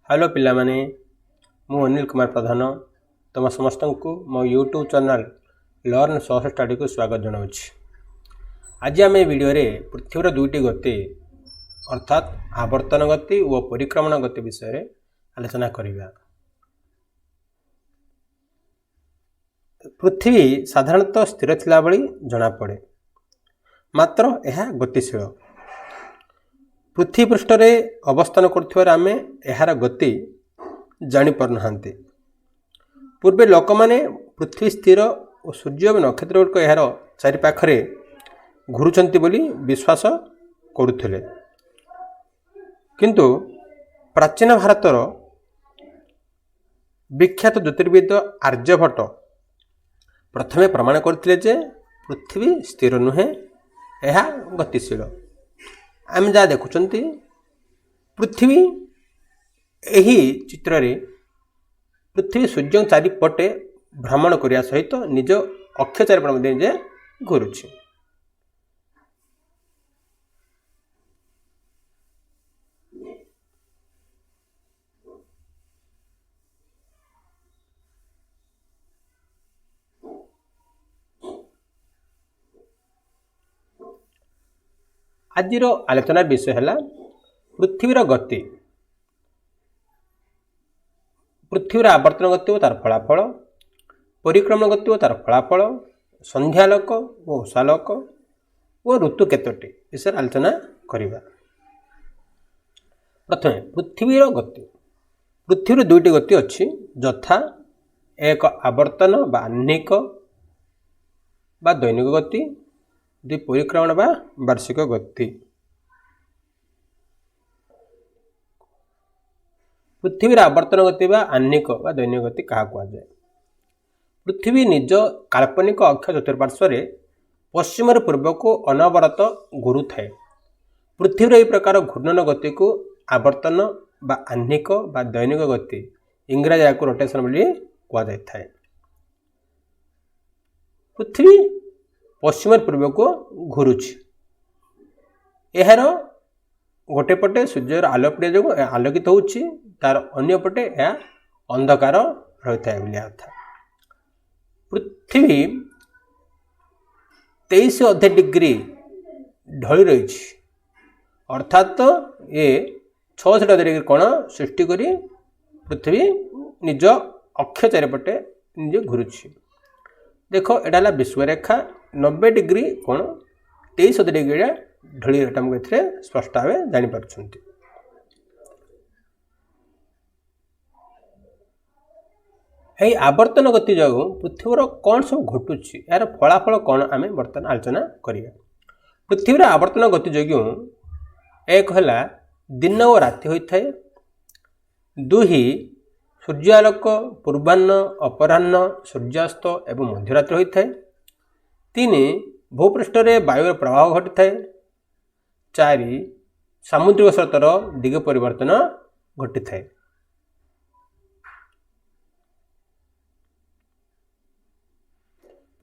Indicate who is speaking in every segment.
Speaker 1: Hello पिला माने मु अनिल कुमार प्रधान तुम समस्त को मो YouTube channel learn social study को स्वागत जनाऊँ। आज आम वीडियो रे पृथ्वीर दुईटी गति अर्थात आवर्तन गति और परिक्रमण गति विषय आलोचना करिबा। पृथ्वी साधारणतः स्थिर थिला बळी जना पड़े, मात्र यह गतिशील। पृथ्वी पृष्ठ रे अवस्थान करथिबार आमे एहार गति जानि पारनाहांती। पूर्वे लोक माने पृथ्वी स्थिर और सूर्य और नक्षत्र गुड़िक यार चारिपाखरे घुरुचंती बोली विश्वास करुथिले, किंतु प्राचीन भारतर विख्यात ज्योतिर्विद आर्यभट्ट प्रथमे प्रमाण करथिले जे पृथ्वी स्थिर नुहे, यह गतिशील। आम जहाँ देखुंट पृथ्वी यही चित्र रे पृथ्वी सूर्य चारिपटे भ्रमण करने सहित निज अक्ष चारिपट मध्य घुरुछि। आज आलोचना विषय है पृथ्वीर गति, पृथ्वीर आवर्तन गति और तार फलाफल, परिक्रमण गति और तार फलाफल, संध्यालोक और उषालोक और ऋतु केतोटी विषय आलोचना करिबा। प्रथमे पृथ्वीर गति। पृथ्वीर दुईटी गति अच्छी, यथा एक आवर्तन बा आह्निक बा दैनिक गति, दुई परिक्रमण बा वार्षिक गति। पृथ्वीर आवर्तन गति बा आह्निक बा दैनिक गति क्या कहुए? पृथ्वी निज काल्पनिक अक्ष चतुर्पार्श्व पश्चिम पूर्व को अनवरत घुरु थाए। पृथ्वीर यह प्रकार घूर्णन गति को आवर्तन बा आह्निक बा दैनिक गति, इंग्राजी या रोटेशन बोली कहुए थाए। पृथ्वी पश्चिम पूर्व को घुरुछि, यार गोटे पटे सूर्यर आलोक जो आलोकित होछि, तार अन्य पटे यह अंधकार रही है। पृथ्वी 23 अधे डिग्री ढली रही, अर्थात ये 66 डिग्री कोण सृष्टि करी पृथ्वी निज अक्ष चारिपटे निजे घुरुछि। देखो एटा विश्वरेखा 90 डिग्री कोण 23 डिग्री ढली रही स्पष्ट भाव जापर। यही आवर्तन गति जो पृथ्वीर कौन सब घटुची, यार फलाफल कौन आम बर्तमान आलोचना करिया। पृथ्वीर आवर्तन गति जो एक है दिन और राति होता है, दुही सूर्यालोक पूर्वाह्न अपराह्न सूर्यास्त एवं मध्यरात्रि होता है, 3 भूपृष्ठ रे वायु प्रभाव घटी थाए, 4 सामुद्रिक स्रोतर दिग परिवर्तन घटी थाए।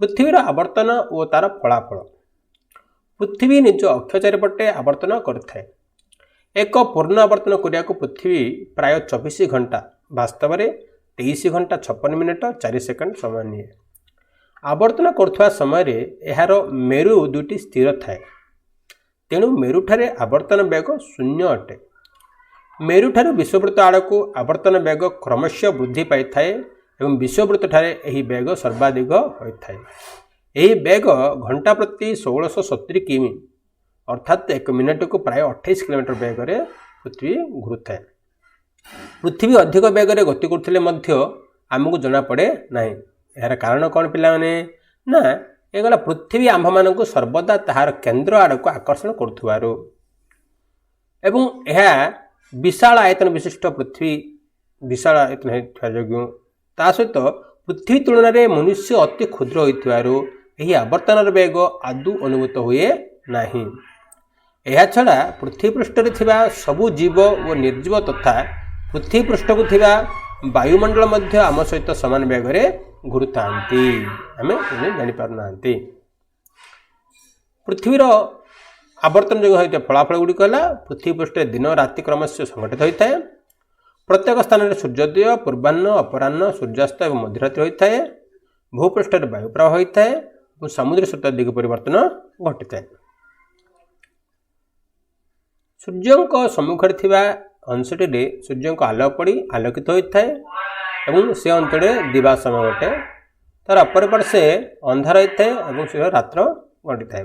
Speaker 1: पृथ्वीर आवर्तन और तार फलाफल। पृथ्वी निज अक्ष चारिपटे आवर्तन करें। एक पूर्ण आवर्तन करने को पृथ्वी प्राय 24 घंटा, वास्तव में 23 घंटा 56 मिनिट 4 सेकंड समय निए। आवर्तन करुवा समय यार मेरु दुईटी स्थिर थाए, तेणु मेरुठारे आवर्तन वेग 0 अटे। मेरुठार विषुवृत्त आड़ को आवर्तन वेग क्रमश वृद्धि पाई थाए एवं विषुवृत्त ठारे यही वेग सर्वाधिक होता है। यही वेग घंटा प्रति 1670 किमी, अर्थात 1 मिनट को प्राय 28 किलोमीटर वेग रे पृथ्वी घुरुए। पृथ्वी अधिक वेग रे गति करथिले मध्य आमको जना पड़े नहीं। यार कारण कौन पिलाने ना, ये गला पृथ्वी आंभ मानक सर्वदा ताहार केन्द्र आड़ को आकर्षण करुथुवारु एवं यह विशाल आयतन विशिष्ट पृथ्वी विशाल आयतन होइथवा जोगु ता सहित पृथ्वी तुलन में मनुष्य अति क्षुद्र होइथवारु यही आवर्तन वेग आदु अनुभूत हुए नहीं। यह छड़ा पृथ्वी पृष्ठ रे थिबा सबु जीव और निर्जीव तथा पृथ्वी पृष्ठ को थिबा वायुमंडल मध्य आम सहित समान वेग रे घुरुता आम जानी पारना। पृथ्वीर आवर्तन जो होता फलाफल गुड़िक है पृथ्वी पृष्ठ दिन राति क्रमश संगठित होता है। प्रत्येक स्थान में सूर्योदय पूर्वाह्न अपराह्न सूर्यास्त और मध्यरात्रि होता है। भूपृष्ठ वायु प्रवाह होता है और समुद्र स्रोत दिग परिवर्तन घटी था। सूर्य सम्मुख अंशटी सूर्य को आलोक पड़ी आलोकित होता है से अंचल दिवा समय गोटे तार अपर से अंधार होता है से रात्र घटी था।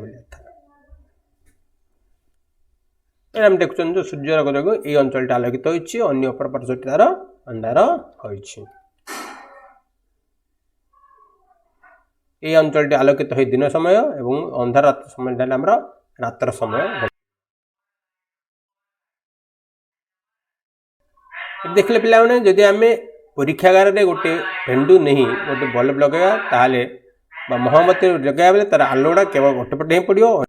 Speaker 1: आम देखुं जो सूर्यर जो ये अंचल आलोकित होनी अपर पार्श्व तार अंधार हो अंचल आलोकित हो दिन समय और अंधार रात्र समय आम रात्र समय। देखले पिला मैंने जदि आम परीक्षागार में गोटे पेंडु नहीं गोटे बल्ब लगेगा ताहले मोहम्मती जगह बेले तार आलोड़ा केवल गोटे पटे ही पड़ो।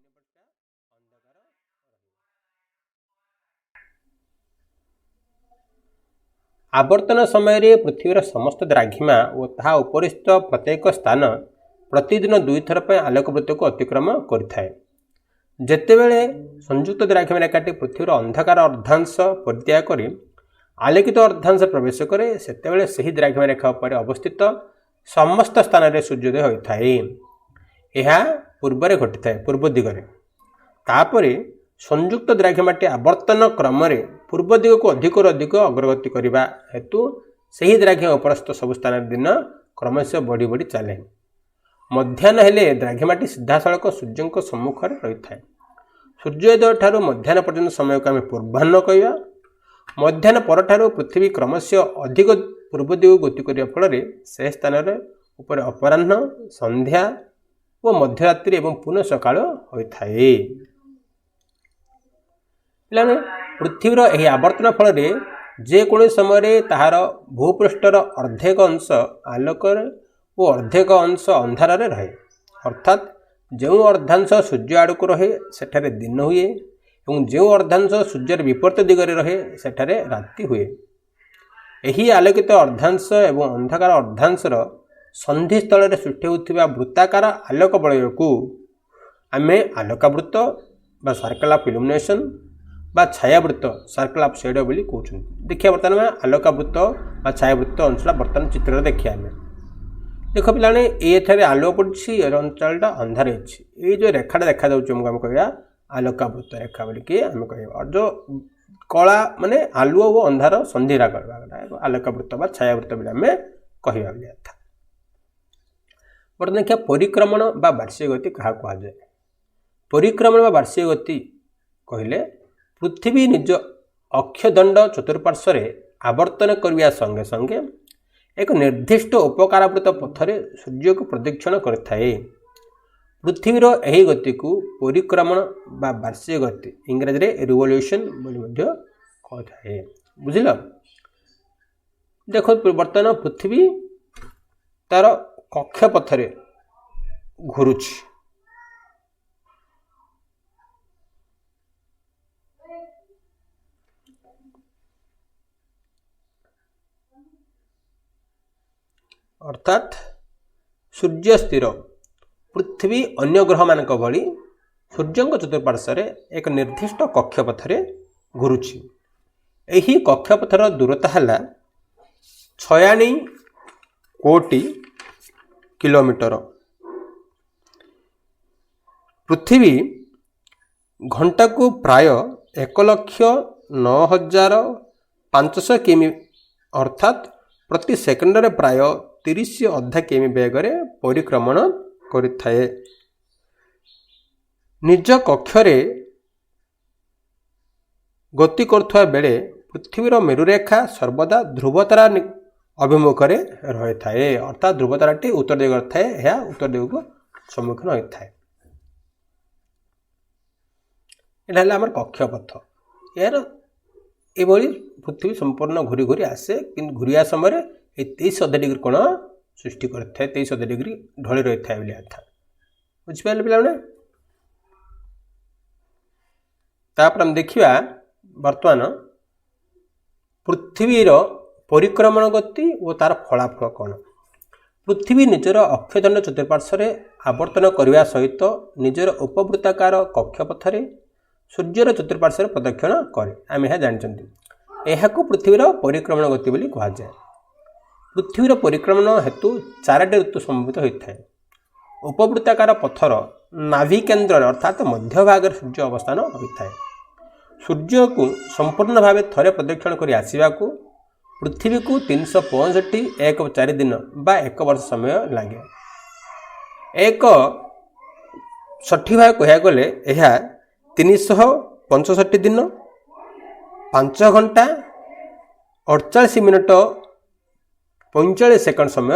Speaker 1: आवर्तन समय पृथ्वीर समस्त द्राघिमा और ताहा उपरिस्थ प्रत्येक स्थान प्रतिदिन 2 थर पर आलोकवृत्त को अतिक्रम करें। जेतेबेले संयुक्त द्राघिमा रेखाटी पृथ्वीर अंधकार अर्धांश परित्याग कर आलोकित अर्धांश प्रवेश करे सेतेबेले सही द्राघिमा रेखा पर अवस्थित समस्त स्थान में सूर्योदय होता है। यह पूर्व घटी था पूर्व दिगरे तापर संयुक्त द्राघिमाटी आवर्तन क्रम पूर्व दिग को अधिक अग्रगति करने हेतु सही द्राघिमा उपरस्थ सब स्थान दिन क्रमश बढ़ी बढ़ी चले। मध्याह्न हेले द्राघिमाटी सीधासख सूर्य सम्मुख रही है। सूर्योदय ठारू मध्याह्न पर्यंत समय को आम पूर्वाह्न कहवा। मध्याह्न पर पृथ्वी क्रमश अधिक पूर्व दिग गति करने फल से स्थान उपर अपराह्न संध्या और मध्यरात्रि एवं पुनः सकाळ होता है। पृथ्वीर यह आवर्तन फल जेको समय ताहार भूपृष्ठर अर्धेक अंश आलोक और अर्धेक अंश अंधार रहे अर्थात जो अर्धांश सूर्य आड़क रहे सेठारे दिन हुए और जो अर्धांश सूर्यर विपरीत दिगरे रहे सेठारे राति हुए। यही आलोकित अर्धांश एवं अंधकार अर्धांशर संधि स्थल सृष्टि होता वृत्ताकार आलोक बलय को आम आलोकावृत्त बा सर्कल ऑफ इल्यूमिनेशन बा छायावृत्त सर्कल ऑफ शेडो बोली कहते। देखिए बर्तमान आलोकावृत्त बा छायावृत्त अंचल बर्तमान चित्र देखिए आम देख पे ये आलुओ पड़ी अंचलटा अंधार ये जो रेखाटा देखा आम कह आलोकावृत्त रेखा बोलिकी आम कह और जो कला माने आलुओ और अंधार संधिरा करवा आलोकावृत्त बा छायावृत्त बोली आम कहवा था। बर्तमान देखिए परिक्रमण बा वार्षिक गति क्या कहुए। परिक्रमण बा वार्षिक गति कहले पृथ्वी निज अक्षदंड चतुर्पार्श्व आवर्तन करने संगे संगे एक निर्दिष्ट उपकारावृत पथरे सूर्य को प्रदक्षिण करें। पृथ्वीर यही गति को परिक्रमण बा वार्षिक गति इंग्राजी में रिवोल्यूशन कहता है। बुझल देख बर्तमान पृथ्वी तार कक्षपथरे घुरुची अर्थात सूर्य स्थिर पृथ्वी अन्य ग्रह मान भली सूर्य चतुर्पार्श्व एक निर्दिष्ट कक्षपथरे घुरुची। यही कक्षपथर दूरता है 96 कोटी किलोमीटर। पृथ्वी घंटा को प्राय 1,09,500 किमी अर्थात प्रति सेकेंडरे प्राय 30 अधा किमी बेगरे परिक्रमण करिथाए। निज कक्षरे गति करुवा बेले पृथ्वीर मेरुरेखा सर्वदा ध्रुवतारा अभिमुख रही थाए अर्थात ध्रुवताराटी उत्तर दिग थाए यह उत्तर दिग को सम्मुखीन होता है। यहाँ आम कक्षपथ यार ये पृथ्वी संपूर्ण घूरी घूरी आसे कि घूरिया समय 23 अधा डिग्री कोण सृष्टि करें 23 अधा डिग्री ढली रही था बुझिपारे पे। तापर हम देखा बर्तमान पृथ्वीर परिक्रमण गति और तार फलाफल कौन। पृथ्वी निजर अक्षदंड चतुर्पार्श्व आवर्तन करने सहित निजर उपवृत्ताकार कक्षपथरे सूर्यर चतुर्पार्श्व प्रदक्षिण करे। आम यह जानते ଏହାକୁ ପୃଥିବୀର ପରିକ୍ରମଣ ଗତି ବୋଲି କୁହାଯାଏ। ପୃଥିବୀର ପରିକ୍ରମଣ ହେତୁ 4ଟି ଋତୁ ସମ୍ଭବିତ ହୋଇଥାଏ। ଉପବୃତ୍ତାକାର ପଥର ନାଭି କେନ୍ଦ୍ରରେ ଅର୍ଥାତ୍ ମଧ୍ୟଭାଗରେ ସୂର୍ଯ୍ୟ ଅବସ୍ଥାନ ହୋଇଥାଏ। ସୂର୍ଯ୍ୟକୁ ସମ୍ପୂର୍ଣ୍ଣ ଭାବେ ଥରେ ପ୍ରଦକ୍ଷିଣ କରି ଆସିବାକୁ ପୃଥିବୀକୁ 365 ଦିନ ବା 1 ବର୍ଷ ସମୟ ଲାଗେ। ସଠିକ୍ ଭାବେ କହିବାକୁ ଗଲେ ଏହା 365 ଦିନ 5 ଘଣ୍ଟା 48 ମିନିଟ 45 ସେକେଣ୍ଡ ସମୟ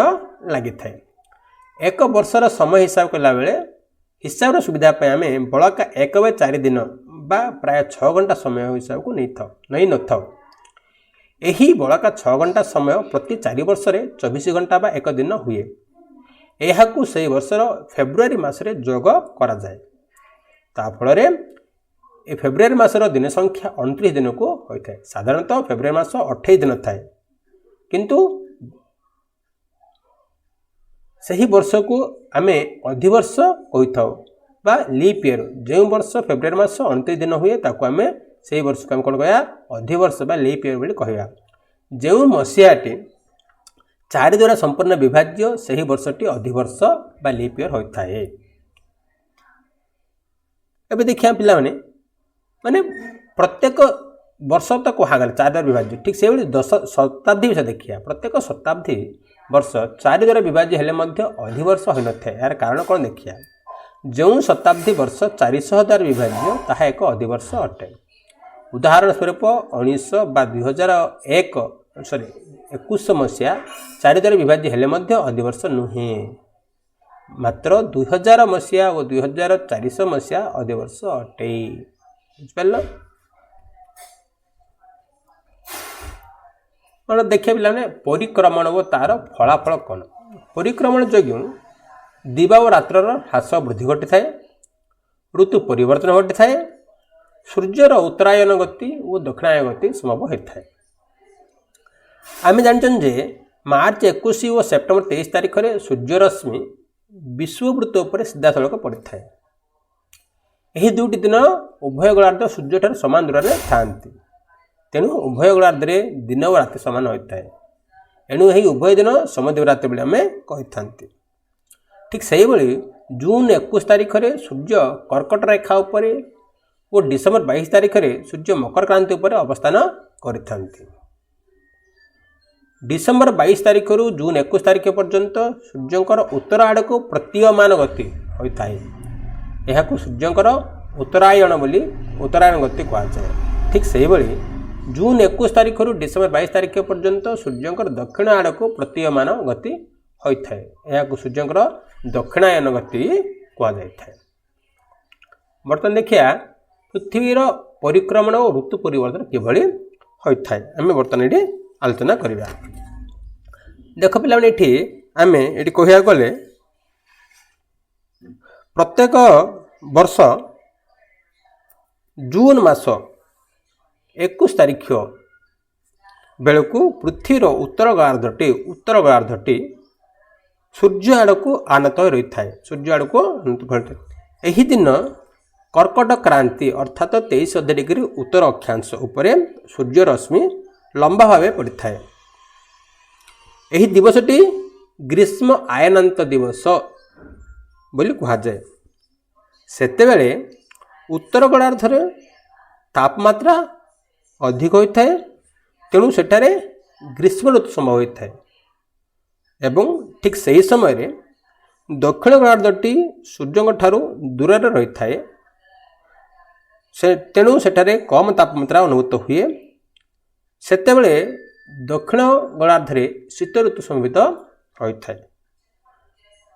Speaker 1: ଲାଗିଥାଏ। 1 ବର୍ଷର ସମୟ ହିସାବ କଲାବେଳେ ହିସାବର ସୁବିଧା ପାଇଁ ଆମେ ବଳକା 1/4 ଦିନ ବା ପ୍ରାୟ 6 ଘଣ୍ଟା ସମୟ ହିସାବକୁ ନେଇନଥାଉ। ଏହି ବଳକା 6 ଘଣ୍ଟା ସମୟ ପ୍ରତି 4 ବର୍ଷରେ 24 ଘଣ୍ଟା ବା 1 ଦିନ ହୁଏ। ଏହାକୁ ସେହି ବର୍ଷର ଫେବୃଆରୀ ମାସରେ ଯୋଗ କରାଯାଏ। ତା ଫଳରେ ଏ ଫେବୃଆରୀ ମାସର ଦିନ ସଂଖ୍ୟା 29 ଦିନକୁ ହୋଇଥାଏ। ସାଧାରଣତଃ ଫେବୃଆରୀ ମାସ 28 ଦିନ ଥାଏ, କିନ୍ତୁ ସେହି ବର୍ଷକୁ ଆମେ ଅଧିବର୍ଷ କହିଥାଉ ବା ଲିପ୍ ଇୟର। ଯେଉଁ ବର୍ଷ ଫେବୃଆରୀ ମାସ 29 ଦିନ ହୁଏ ତାକୁ ଆମେ ସେହି ବର୍ଷକୁ ଆମେ କ'ଣ କହିବା? ଅଧିବର୍ଷ ବା ଲିପ୍ ଇୟର ବୋଲି କହିବା। ଯେଉଁ ମସିହାଟି 4 ଦ୍ୱାରା ସମ୍ପୂର୍ଣ୍ଣ ବିଭାଜ୍ୟ ସେହି ବର୍ଷଟି ଅଧିବର୍ଷ ବା ଲିପ୍ ଇୟର ହୋଇଥାଏ। ଏବେ ଦେଖିବା ପିଲାମାନେ, ମାନେ ପ୍ରତ୍ୟେକ ବର୍ଷ ତ କୁହାଗଲା 4 ଦ୍ୱାରା ବିଭାଜ୍ୟ, ଠିକ୍ ସେଇଭଳି ଶତାବ୍ଦୀ ବିଷୟ ଦେଖିବା। ପ୍ରତ୍ୟେକ ଶତାବ୍ଦୀ ବର୍ଷ 4 ଦ୍ୱାରା ବିଭାଜ୍ୟ ହେଲେ ମଧ୍ୟ ଅଧିବର୍ଷ ହୋଇନଥାଏ। ଏହାର କାରଣ କ'ଣ ଦେଖିବା। ଯେଉଁ ଶତାବ୍ଦୀ ବର୍ଷ 400 ଦ୍ୱାରା ବିଭାଜ୍ୟ ତାହା ଏକ ଅଧିବର୍ଷ ଅଟେ। ଉଦାହରଣ ସ୍ୱରୂପ 1900 ବା 21 ମସିହା 4 ଦ୍ୱାରା ବିଭାଜ୍ୟ ହେଲେ ମଧ୍ୟ ଅଧିବର୍ଷ ନୁହେଁ। ମାତ୍ର 2000 ମସିହା ଓ 2400 ମସିହା ଅଧିବର୍ଷ ଅଟେ। ବୁଝିପାରିଲ? କ'ଣ ଦେଖିବା ପିଲାମାନେ, ପରିକ୍ରମଣ ଓ ତା'ର ଫଳାଫଳ କ'ଣ? ପରିକ୍ରମଣ ଯୋଗୁଁ ଦିବା ଓ ରାତ୍ରର ହ୍ରାସ ବୃଦ୍ଧି ଘଟିଥାଏ, ଋତୁ ପରିବର୍ତ୍ତନ ଘଟିଥାଏ, ସୂର୍ଯ୍ୟର ଉତ୍ତରାୟନ ଗତି ଓ ଦକ୍ଷିଣାୟନ ଗତି ସମ୍ଭବ ହୋଇଥାଏ। ଆମେ ଜାଣିଛନ୍ତି ଯେ ମାର୍ଚ୍ଚ 21 ଓ ସେପ୍ଟେମ୍ବର 23 ତାରିଖରେ ସୂର୍ଯ୍ୟରଶ୍ମି ବିଷୁବବୃତ୍ତ ଉପରେ ସିଧାସଳଖ ପଡ଼ିଥାଏ। ଏହି 2ଟି ଦିନ ଉଭୟ ଗୋଳାର୍ଦ୍ଧ ସୂର୍ଯ୍ୟଠାରୁ ସମାନ ଦୂରରେ ଥାନ୍ତି। ତେଣୁ ଉଭୟ ଗୋଳାର୍ଦ୍ଧରେ ଦିନ ଓ ରାତି ସମାନ ହୋଇଥାଏ। ଏଣୁ ଏହି ଉଭୟ ଦିନ ସମଦ୍ୱିରାତ୍ରି ବୋଲି ଆମେ କହିଥାନ୍ତି। ଠିକ୍ ସେହିଭଳି ଜୁନ୍ 21 ତାରିଖରେ ସୂର୍ଯ୍ୟ କର୍କଟ ରେଖା ଉପରେ ଓ ଡିସେମ୍ବର 22 ତାରିଖରେ ସୂର୍ଯ୍ୟ ମକର କ୍ରାନ୍ତି ଉପରେ ଅବସ୍ଥାନ କରିଥାନ୍ତି। ଡିସେମ୍ବର 22 ତାରିଖରୁ ଜୁନ୍ 21 ତାରିଖ ପର୍ଯ୍ୟନ୍ତ ସୂର୍ଯ୍ୟଙ୍କର ଉତ୍ତର ଆଡ଼କୁ ପ୍ରତୀୟମାନ ଗତି ହୋଇଥାଏ। ଏହାକୁ ସୂର୍ଯ୍ୟଙ୍କର ଉତ୍ତରାୟଣ ଗତି କୁହାଯାଏ। ଠିକ୍ ସେହିଭଳି ଜୁନ୍ 21 ତାରିଖରୁ ଡିସେମ୍ବର 22 ତାରିଖ ପର୍ଯ୍ୟନ୍ତ ସୂର୍ଯ୍ୟଙ୍କର ଦକ୍ଷିଣ ଆଡ଼କୁ ପ୍ରତୀୟମାନ ଗତି ହୋଇଥାଏ। ଏହାକୁ ସୂର୍ଯ୍ୟଙ୍କର ଦକ୍ଷିଣାୟନ ଗତି କୁହାଯାଇଥାଏ। ବର୍ତ୍ତମାନ ଦେଖିବା ପୃଥିବୀର ପରିକ୍ରମଣ ଓ ଋତୁ ପରିବର୍ତ୍ତନ କିଭଳି ହୋଇଥାଏ। ଆମେ ବର୍ତ୍ତମାନ ଏଠି ଆଲୋଚନା କରିବା। ଦେଖ ପିଲାମାନେ, ଆମେ ଏଠି କହିବାକୁ ଗଲେ ପ୍ରତ୍ୟେକ ବର୍ଷ ଜୁନ୍ ମାସ 21 ତାରିଖ ବେଳକୁ ପୃଥିବୀର ଉତ୍ତର ଗୋଳାର୍ଦ୍ଧଟି ସୂର୍ଯ୍ୟ ଆଡ଼କୁ ଆନତ ରହିଥାଏ। ଏହି ଦିନ କର୍କଟ କ୍ରାନ୍ତି ଅର୍ଥାତ୍ 23 ଡିଗ୍ରୀ ଉତ୍ତର ଅକ୍ଷାଂଶ ଉପରେ ସୂର୍ଯ୍ୟ ରଶ୍ମି ଲମ୍ବା ଭାବେ ପଡ଼ିଥାଏ। ଏହି ଦିବସଟି ଗ୍ରୀଷ୍ମ ଆୟନାନ୍ତ ଦିବସ ବୋଲି କୁହାଯାଏ। ସେତେବେଳେ ଉତ୍ତର ଗୋଳାର୍ଦ୍ଧରେ ତାପମାତ୍ରା ଅଧିକ ହୋଇଥାଏ, ତେଣୁ ସେଠାରେ ଗ୍ରୀଷ୍ମ ଋତୁ ସମ୍ଭବ ହୋଇଥାଏ ଏବଂ ଠିକ୍ ସେହି ସମୟରେ ଦକ୍ଷିଣ ଗୋଳାର୍ଦ୍ଧଟି ସୂର୍ଯ୍ୟଙ୍କ ଠାରୁ ଦୂରରେ ରହିଥାଏ, ତେଣୁ ସେଠାରେ କମ୍ ତାପମାତ୍ରା ଅନୁଭୂତ ହୁଏ। ସେତେବେଳେ ଦକ୍ଷିଣ ଗୋଳାର୍ଦ୍ଧରେ ଶୀତ ଋତୁ ସମ୍ଭବିତ ହୋଇଥାଏ।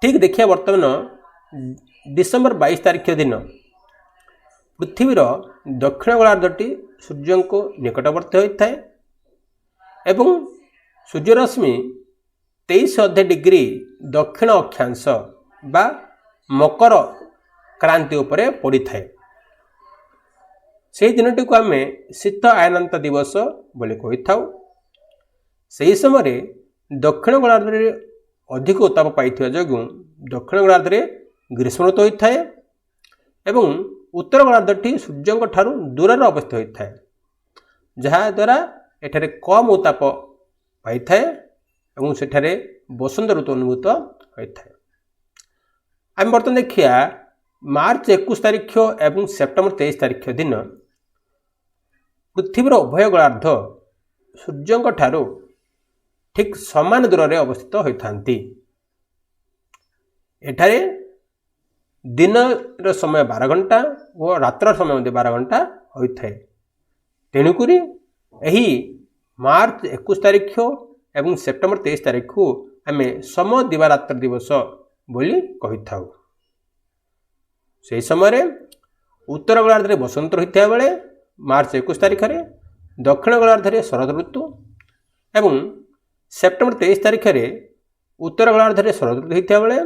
Speaker 1: ଠିକ୍ ଦେଖିବା ବର୍ତ୍ତମାନ ଡିସେମ୍ବର 22 ତାରିଖ ଦିନ ପୃଥିବୀର ଦକ୍ଷିଣ ଗୋଳାର୍ଦ୍ଧଟି ସୂର୍ଯ୍ୟଙ୍କ ନିକଟବର୍ତ୍ତୀ ହୋଇଥାଏ ଏବଂ ସୂର୍ଯ୍ୟରଶ୍ମି 23 ଡିଗ୍ରୀ ଦକ୍ଷିଣ ଅକ୍ଷାଂଶ ବା ମକର କ୍ରାନ୍ତି ଉପରେ ପଡ଼ିଥାଏ। ସେହି ଦିନଟିକୁ ଆମେ ଶୀତ ଆୟନାନ୍ତ ଦିବସ ବୋଲି କହିଥାଉ। ସେହି ସମୟରେ ଦକ୍ଷିଣ ଗୋଳାର୍ଦ୍ଧରେ ଅଧିକ ଉତ୍ତାପ ପାଇଥିବା ଯୋଗୁଁ ଦକ୍ଷିଣ ଗୋଳାର୍ଦ୍ଧରେ ଗ୍ରୀଷ୍ମ ଋତୁ ହୋଇଥାଏ ଏବଂ ଉତ୍ତର ଗୋଳାର୍ଦ୍ଧଟି ସୂର୍ଯ୍ୟଙ୍କ ଠାରୁ ଦୂରରେ ଅବସ୍ଥିତ ହୋଇଥାଏ, ଯାହାଦ୍ୱାରା ଏଠାରେ କମ୍ ଉତ୍ତାପ ପାଇଥାଏ ଏବଂ ସେଠାରେ ବସନ୍ତ ଋତୁ ଅନୁଭୂତ ହୋଇଥାଏ। ଆମେ ବର୍ତ୍ତମାନ ଦେଖିବା ମାର୍ଚ୍ଚ 21 ତାରିଖ ଏବଂ ସେପ୍ଟେମ୍ବର 23 ତାରିଖ ଦିନ ପୃଥିବୀର ଉଭୟ ଗୋଳାର୍ଦ୍ଧ ସୂର୍ଯ୍ୟଙ୍କ ଠାରୁ ଠିକ୍ ସମାନ ଦୂରରେ ଅବସ୍ଥିତ ହୋଇଥାନ୍ତି। ଏଠାରେ ଦିନର ସମୟ 12 ଘଣ୍ଟା ଓ ରାତ୍ର ସମୟ ମଧ୍ୟ 12 ଘଣ୍ଟା ହୋଇଥାଏ। ତେଣୁକରି ଏହି ମାର୍ଚ୍ଚ 21 ତାରିଖ ଏବଂ ସେପ୍ଟେମ୍ବର 23 ତାରିଖକୁ ଆମେ ସମଦିବାରାତ୍ର ଦିବସ ବୋଲି କହିଥାଉ। ସେହି ସମୟରେ ଉତ୍ତର ଗୋଳାର୍ଦ୍ଧରେ ବସନ୍ତ ରହିଥିବା ବେଳେ ମାର୍ଚ୍ଚ 21 ତାରିଖରେ ଦକ୍ଷିଣ ଗୋଳାର୍ଦ୍ଧରେ ଶରତ ଋତୁ ଏବଂ ସେପ୍ଟେମ୍ବର 23 ତାରିଖରେ ଉତ୍ତର ଗୋଳାର୍ଦ୍ଧରେ ଶରତ ଋତୁ ହୋଇଥିବା ବେଳେ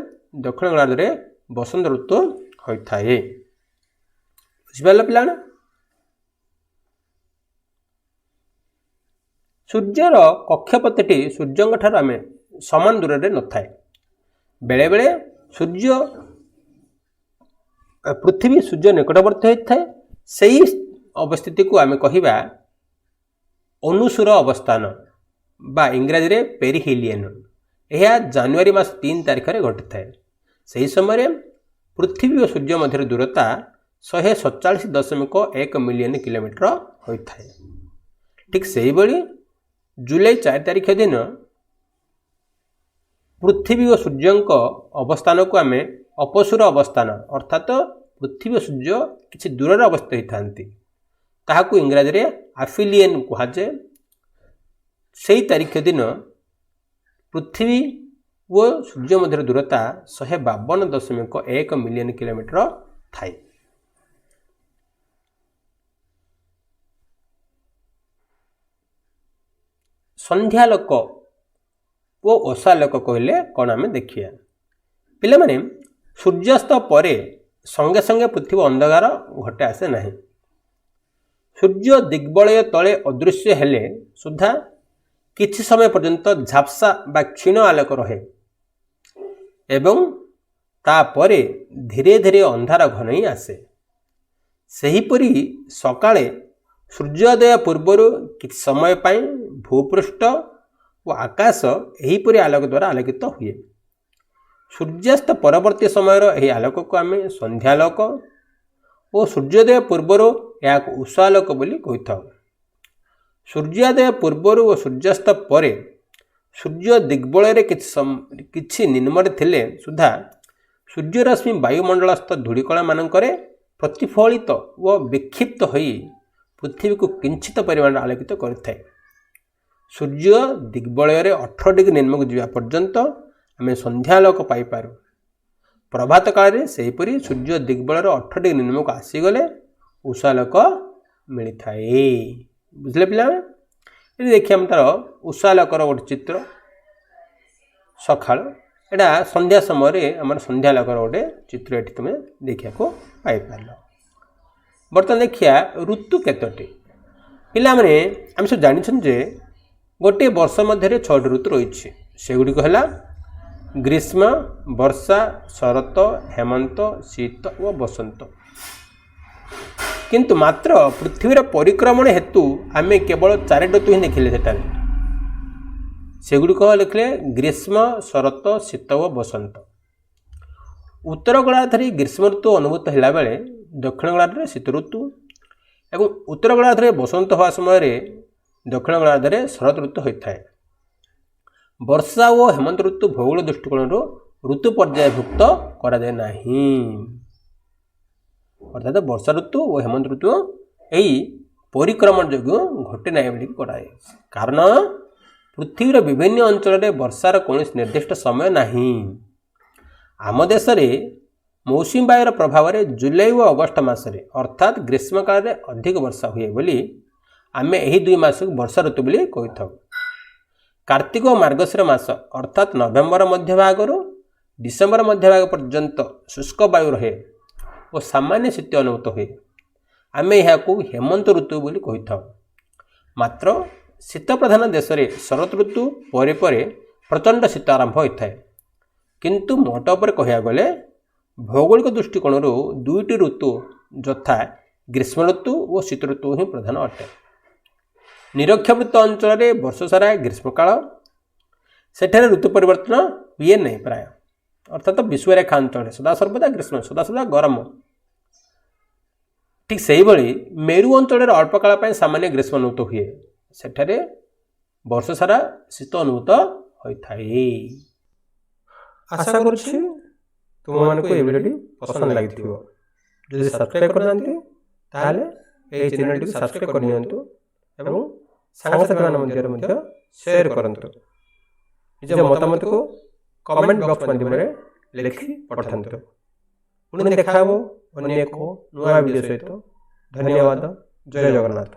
Speaker 1: ଦକ୍ଷିଣ ଗୋଳାର୍ଦ୍ଧରେ ବସନ୍ତ ଋତୁ ହୋଇଥାଏ। ବୁଝିପାରିଲ ପିଲାମାନେ? ସୂର୍ଯ୍ୟର କକ୍ଷପଥଟି ସୂର୍ଯ୍ୟଙ୍କ ଠାରୁ ଆମେ ସମାନ ଦୂରରେ ନଥାଏ। ବେଳେବେଳେ ପୃଥିବୀ ସୂର୍ଯ୍ୟ ନିକଟବର୍ତ୍ତୀ ହୋଇଥାଏ। ସେହି ଅବସ୍ଥିତିକୁ ଆମେ କହିବା ଅନୁସୂର ଅବସ୍ଥାନ ବା ଇଂରାଜୀରେ ପେରିହିଲିୟନ। ଏହା ଜାନୁଆରୀ ମାସ 3 ତାରିଖରେ ଘଟିଥାଏ। ସେହି ସମୟରେ ପୃଥିବୀ ଓ ସୂର୍ଯ୍ୟ ମଧ୍ୟରେ ଦୂରତା 147.1 ମିଲିୟନ କିଲୋମିଟର ହୋଇଥାଏ। ଠିକ୍ ସେହିଭଳି ଜୁଲାଇ 4 ତାରିଖ ଦିନ ପୃଥିବୀ ଓ ସୂର୍ଯ୍ୟଙ୍କ ଅବସ୍ଥାନକୁ ଆମେ ଅପସୂର ଅବସ୍ଥାନ ଅର୍ଥାତ୍ ପୃଥିବୀ ଓ ସୂର୍ଯ୍ୟ କିଛି ଦୂରରେ ଅବସ୍ଥିତ ହୋଇଥାନ୍ତି, ତାହାକୁ ଇଂରାଜୀରେ ଆଫିଲିଏନ୍ କୁହାଯାଏ। ସେହି ତାରିଖ ଦିନ ପୃଥିବୀ ଓ ସୂର୍ଯ୍ୟ ମଧ୍ୟରେ ଦୂରତା 152.1 ମିଲିୟନ କିଲୋମିଟର ଥାଏ। ସନ୍ଧ୍ୟାଲୋକ ଓ ଓଷାଲୋକ କହିଲେ କ'ଣ ଆମେ ଦେଖିବା। ପିଲାମାନେ, ସୂର୍ଯ୍ୟାସ୍ତ ପରେ ସଙ୍ଗେ ସଙ୍ଗେ ପୃଥିବୀ ଅନ୍ଧକାର ଘଟେ ଆସେ ନାହିଁ। ସୂର୍ଯ୍ୟ ଦିଗ୍ବଳୟ ତଳେ ଅଦୃଶ୍ୟ ହେଲେ ସୁଦ୍ଧା କିଛି ସମୟ ପର୍ଯ୍ୟନ୍ତ ଝାପ୍ସା ବା କ୍ଷୀଣ ଆଲୋକ ରହେ ଏବଂ ତାପରେ ଧୀରେ ଧୀରେ ଅନ୍ଧାର ଘନେଇ ଆସେ। ସେହିପରି ସକାଳେ ସୂର୍ଯ୍ୟୋଦୟ ପୂର୍ବରୁ କିଛି ସମୟ ପାଇଁ ଭୂପୃଷ୍ଠ ଓ ଆକାଶ ଏହିପରି ଆଲୋକ ଦ୍ୱାରା ଆଲୋକିତ ହୁଏ। ସୂର୍ଯ୍ୟାସ୍ତ ପରବର୍ତ୍ତୀ ସମୟର ଏହି ଆଲୋକକୁ ଆମେ ସନ୍ଧ୍ୟାଲୋକ ଓ ସୂର୍ଯ୍ୟୋଦୟ ପୂର୍ବରୁ ଏହାକୁ ଉଷାଲୋକ ବୋଲି କହିଥାଉ। ସୂର୍ଯ୍ୟୋଦୟ ପୂର୍ବରୁ ଓ ସୂର୍ଯ୍ୟାସ୍ତ ପରେ ସୂର୍ଯ୍ୟ ଦିଗ୍ବଳୟରେ କିଛି ନିମ୍ନରେ ଥିଲେ ସୁଦ୍ଧା ସୂର୍ଯ୍ୟରଶ୍ମି ବାୟୁମଣ୍ଡଳସ୍ଥ ଧୂଳିକଣାମାନଙ୍କରେ ପ୍ରତିଫଳିତ ଓ ବିକ୍ଷିପ୍ତ ହୋଇ ପୃଥିବୀକୁ କିଞ୍ଚିତ ପରିମାଣରେ ଆଲୋକିତ କରିଥାଏ। ସୂର୍ଯ୍ୟ ଦିଗ୍ବଳୟରେ 18 ଡିଗ୍ରୀ ନିମ୍ନକୁ ଯିବା ପର୍ଯ୍ୟନ୍ତ ଆମେ ସନ୍ଧ୍ୟାଲୋକ ପାଇପାରୁ। ପ୍ରଭାତ କାଳରେ ସେହିପରି ସୂର୍ଯ୍ୟ ଦିଗ୍ବଳୟରେ 18 ଡିଗ୍ରୀ ନିମ୍ନକୁ ଆସିଗଲେ ଉଷାଲୋକ ମିଳିଥାଏ। ବୁଝିଲେ ପିଲାମାନେ? ଏଠି ଦେଖିବା ଆମେ ତାର ଉଷାଲୋକର ଗୋଟେ ଚିତ୍ର। ସକାଳ ଏଇଟା ସନ୍ଧ୍ୟା ସମୟରେ ଆମର ସନ୍ଧ୍ୟାଲୋକର ଗୋଟେ ଚିତ୍ର ଏଠି ତୁମେ ଦେଖିବାକୁ ପାଇପାରିଲ। ବର୍ତ୍ତମାନ ଦେଖିବା ଋତୁ କେତୋଟି। ପିଲାମାନେ, ଆମେ ସବୁ ଜାଣିଛନ୍ତି ଯେ ଗୋଟିଏ ବର୍ଷ ମଧ୍ୟରେ 6ଟି ଋତୁ ରହିଛି। ସେଗୁଡ଼ିକ ହେଲା ଗ୍ରୀଷ୍ମ, ବର୍ଷା, ଶରତ, ହେମନ୍ତ, ଶୀତ ଓ ବସନ୍ତ। କିନ୍ତୁ ମାତ୍ର ପୃଥିବୀର ପରିକ୍ରମଣ ହେତୁ ଆମେ କେବଳ 4 ଋତୁ ହିଁ ଦେଖିଲେ। ସେଠାରେ ସେଗୁଡ଼ିକ ଲେଖିଲେ ଗ୍ରୀଷ୍ମ, ଶରତ, ଶୀତ ଓ ବସନ୍ତ। ଉତ୍ତର ଗୋଳାର୍ଦ୍ଧରେ ଗ୍ରୀଷ୍ମ ଋତୁ ଅନୁଭୂତ ହେଲା ବେଳେ ଦକ୍ଷିଣ ଗୋଳାର୍ଦ୍ଧରେ ଶୀତ ଋତୁ ଏବଂ ଉତ୍ତର ଗୋଳାର୍ଦ୍ଧରେ ବସନ୍ତ ହେବା ସମୟରେ ଦକ୍ଷିଣ ଗୋଳାର୍ଦ୍ଧରେ ଶରତ ଋତୁ ହୋଇଥାଏ। ବର୍ଷା ଓ ହେମନ୍ତ ଋତୁ ଭୌଗୋଳ ଦୃଷ୍ଟିକୋଣରୁ ଋତୁ ପର୍ଯ୍ୟାୟଭୁକ୍ତ କରାଯାଏ ନାହିଁ। ଅର୍ଥାତ୍ ବର୍ଷା ଋତୁ ଓ ହେମନ୍ତ ଋତୁ ଏହି ପରିକ୍ରମଣ ଯୋଗୁଁ ଘଟେ ନାହିଁ ବୋଲି କରାଯାଇଛି। କାରଣ ପୃଥିବୀର ବିଭିନ୍ନ ଅଞ୍ଚଳରେ ବର୍ଷାର କୌଣସି ନିର୍ଦ୍ଦିଷ୍ଟ ସମୟ ନାହିଁ। ଆମ ଦେଶରେ ମୌସୁମୀ ବାୟୁର ପ୍ରଭାବରେ ଜୁଲାଇ ଓ ଅଗଷ୍ଟ ମାସରେ ଅର୍ଥାତ୍ ଗ୍ରୀଷ୍ମ କାଳରେ ଅଧିକ ବର୍ଷା ହୁଏ ବୋଲି ଆମେ ଏହି 2 ମାସକୁ ବର୍ଷା ଋତୁ ବୋଲି କହିଥାଉ। କାର୍ତ୍ତିକ ଓ ମାର୍ଗଶିର ମାସ ଅର୍ଥାତ୍ ନଭେମ୍ବର ମଧ୍ୟଭାଗରୁ ଡିସେମ୍ବର ମଧ୍ୟଭାଗ ପର୍ଯ୍ୟନ୍ତ ଶୁଷ୍କ ବାୟୁ ରହେ ଓ ସାମାନ୍ୟ ଶୀତ ଅନୁଭୂତ ହୁଏ। ଆମେ ଏହାକୁ ହେମନ୍ତ ଋତୁ ବୋଲି କହିଥାଉ। ମାତ୍ର ଶୀତ ପ୍ରଧାନ ଦେଶରେ ଶରତ ଋତୁ ପରେ ପରେ ପ୍ରଚଣ୍ଡ ଶୀତ ଆରମ୍ଭ ହୋଇଥାଏ। କିନ୍ତୁ ମୋଟ ଉପରେ କହିବାକୁ ଗଲେ ଭୌଗୋଳିକ ଦୃଷ୍ଟିକୋଣରୁ 2ଟି ଋତୁ ଯଥା ଗ୍ରୀଷ୍ମ ଋତୁ ଓ ଶୀତ ଋତୁ ହିଁ ପ୍ରଧାନ ଅଟେ। निरक्षावृत्त अंचल वर्ष सारा ग्रीष्मकाल सेठारे ऋतु परिवर्तन हुए नहीं प्राय अर्थात विश्वरेखा अंचल सदासर्वदा ग्रीष्म सदासर्वदा गरम ठीक से ही मेरु अंचल अल्प काल सामान्य ग्रीष्म अनुभूत हुए सेठारे वर्ष सारा शीत अनुभूत होता है। आशा करुछि तुम मानक ये वीडियो पसंद लगी जदि सब्सक्राइब करना ताले ए चैनल को सब्सक्राइब करनियंतु एवं सांगसाथी मान मध्य शेयर करंतु निज मतामत को कमेंट बॉक्स माध्यम लिखि पठांतु पुणी देखा अन्य एक नया वीडियो सहित। धन्यवाद। जय जगन्नाथ।